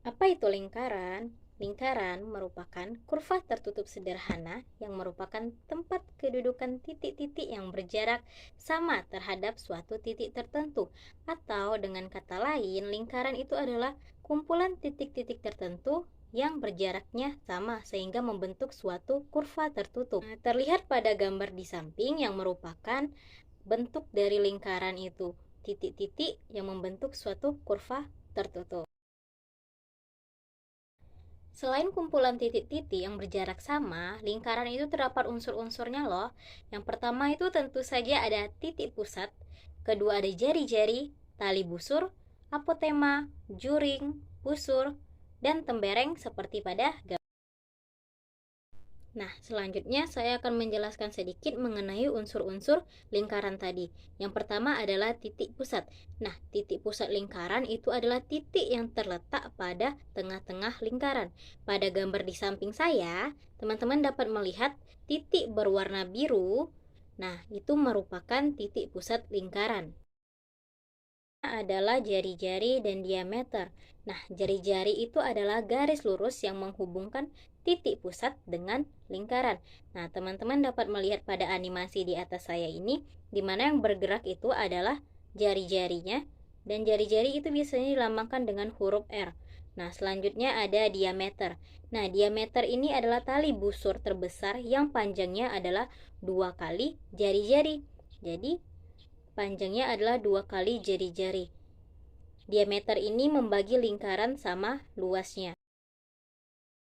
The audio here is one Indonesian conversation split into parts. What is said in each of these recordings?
Apa itu lingkaran? Lingkaran merupakan kurva tertutup sederhana yang merupakan tempat kedudukan titik-titik yang berjarak sama terhadap suatu titik tertentu. Atau dengan kata lain, lingkaran itu adalah kumpulan titik-titik tertentu yang berjaraknya sama sehingga membentuk suatu kurva tertutup. Nah, terlihat pada gambar di samping yang merupakan bentuk dari lingkaran itu, titik-titik yang membentuk suatu kurva tertutup. Selain kumpulan titik-titik yang berjarak sama, lingkaran itu terdapat unsur-unsurnya loh. Yang pertama itu tentu saja ada titik pusat, kedua ada jari-jari, tali busur, apotema, juring, busur, dan tembereng seperti pada gambar. Nah, selanjutnya saya akan menjelaskan sedikit mengenai unsur-unsur lingkaran tadi. Yang pertama adalah titik pusat. Nah, titik pusat lingkaran itu adalah titik yang terletak pada tengah-tengah lingkaran. Pada gambar di samping saya, teman-teman dapat melihat titik berwarna biru. Nah, itu merupakan titik pusat lingkaran adalah jari-jari dan diameter. Nah, jari-jari itu adalah garis lurus yang menghubungkan titik pusat dengan lingkaran. Nah, teman-teman dapat melihat pada animasi di atas saya ini, di mana yang bergerak itu adalah jari-jarinya, dan jari-jari itu biasanya dilambangkan dengan huruf R. Nah, selanjutnya ada diameter. Nah, diameter ini adalah tali busur terbesar yang panjangnya adalah 2 kali jari-jari. Jadi, panjangnya adalah 2 kali jari-jari. Diameter ini membagi lingkaran sama luasnya.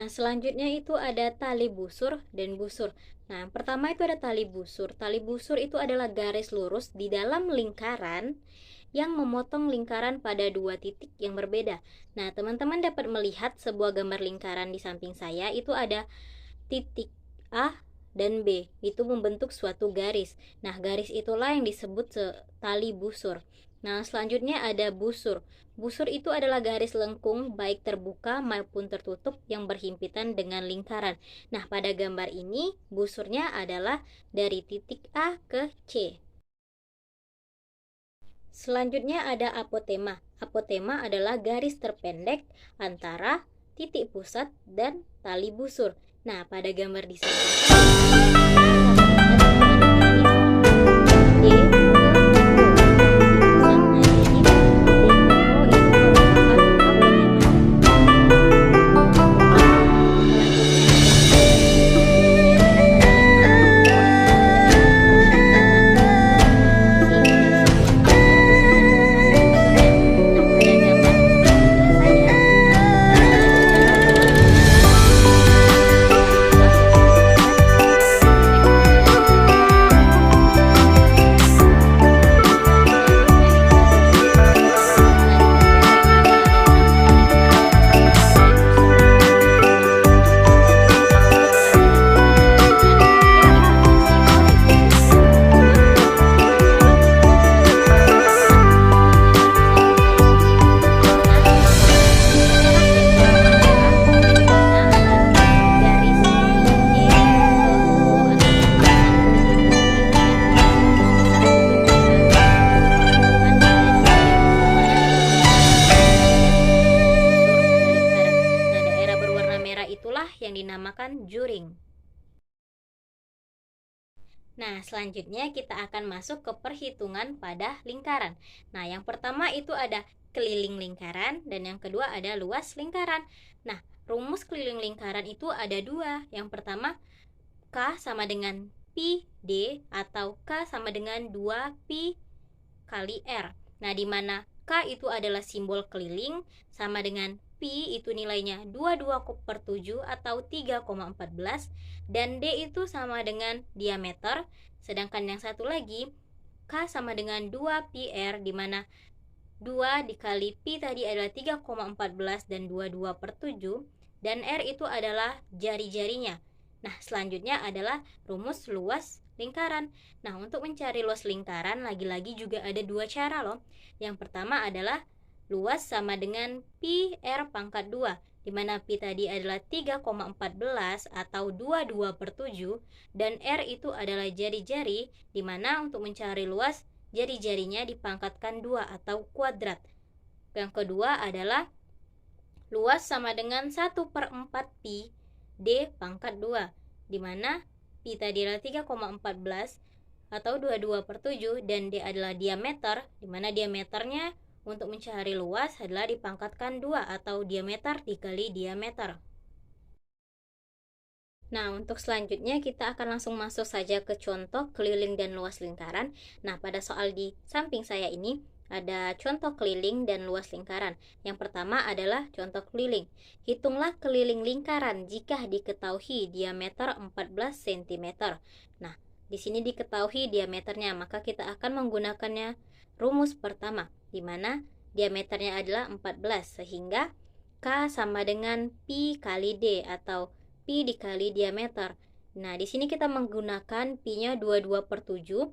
Nah, selanjutnya itu ada tali busur dan busur. Nah, pertama itu ada tali busur. Tali busur itu adalah garis lurus di dalam lingkaran yang memotong lingkaran pada 2 titik yang berbeda. Nah, teman-teman dapat melihat sebuah gambar lingkaran di samping saya, itu ada titik A dan B, itu membentuk suatu garis. Nah, garis itulah yang disebut tali busur. Nah, selanjutnya ada busur. Busur itu adalah garis lengkung baik terbuka maupun tertutup yang berhimpitan dengan lingkaran. Nah, pada gambar ini busurnya adalah dari titik A ke C. Selanjutnya ada apotema. Apotema adalah garis terpendek antara titik pusat dan tali busur. Nah, pada gambar di sini yang dinamakan juring. Nah, selanjutnya kita akan masuk ke perhitungan pada lingkaran. Nah, yang pertama itu ada keliling lingkaran dan yang kedua ada luas lingkaran. Nah, rumus keliling lingkaran itu ada dua. Yang pertama, K sama dengan pi D atau K sama dengan 2 pi kali R. Nah, di mana K itu adalah simbol keliling sama dengan pi itu nilainya 22/7 atau 3,14 dan D itu sama dengan diameter. Sedangkan yang satu lagi K sama dengan 2 pi R, di mana 2 dikali pi tadi adalah 3,14 dan 22/7 dan R itu adalah jari-jarinya. Nah, selanjutnya adalah rumus luas lingkaran. Nah, untuk mencari luas lingkaran lagi-lagi juga ada dua cara loh. Yang pertama adalah luas sama dengan pi R pangkat 2, di mana pi tadi adalah 3,14 atau 22/7 dan R itu adalah jari-jari, di mana untuk mencari luas jari-jarinya dipangkatkan 2 atau kuadrat. Yang kedua adalah luas sama dengan 1/4 pi D pangkat 2, di mana pi tadi adalah 3,14 atau 22/7 dan D adalah diameter, di mana diameternya untuk mencari luas adalah dipangkatkan 2 atau diameter dikali diameter. Nah, untuk selanjutnya kita akan langsung masuk saja ke contoh keliling dan luas lingkaran. Nah, pada soal di samping saya ini ada contoh keliling dan luas lingkaran. Yang pertama adalah contoh keliling. Hitunglah keliling lingkaran jika diketahui diameter 14 cm. Nah, di sini diketahui diameternya, maka kita akan menggunakannya rumus pertama, di mana diameternya adalah 14, sehingga K sama dengan pi kali D atau pi dikali diameter. Nah, di sini kita menggunakan pi-nya 22/7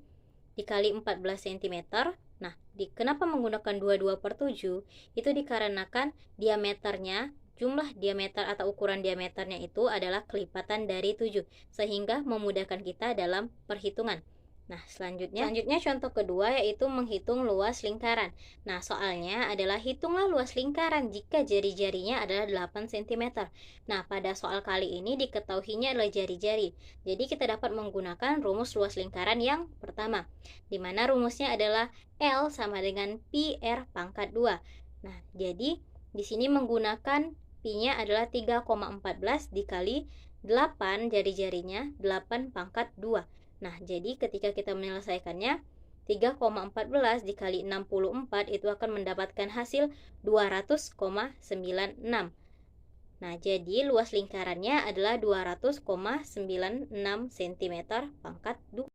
dikali 14 cm. Nah, kenapa menggunakan 22/7? Itu dikarenakan diameternya, jumlah diameter atau ukuran diameternya itu adalah kelipatan dari 7, sehingga memudahkan kita dalam perhitungan. Nah, selanjutnya contoh kedua yaitu menghitung luas lingkaran. Nah, soalnya adalah hitunglah luas lingkaran jika jari-jarinya adalah 8 cm. Nah, pada soal kali ini diketahuinya adalah jari-jari. Jadi kita dapat menggunakan rumus luas lingkaran yang pertama, di mana rumusnya adalah L sama dengan pi R pangkat 2. Nah, jadi di sini menggunakan pi-nya adalah 3,14 dikali 8 jari-jarinya, 8 pangkat 2. Nah, jadi ketika kita menyelesaikannya, 3,14 dikali 64 itu akan mendapatkan hasil 200,96. Nah, jadi luas lingkarannya adalah 200,96 cm pangkat 2.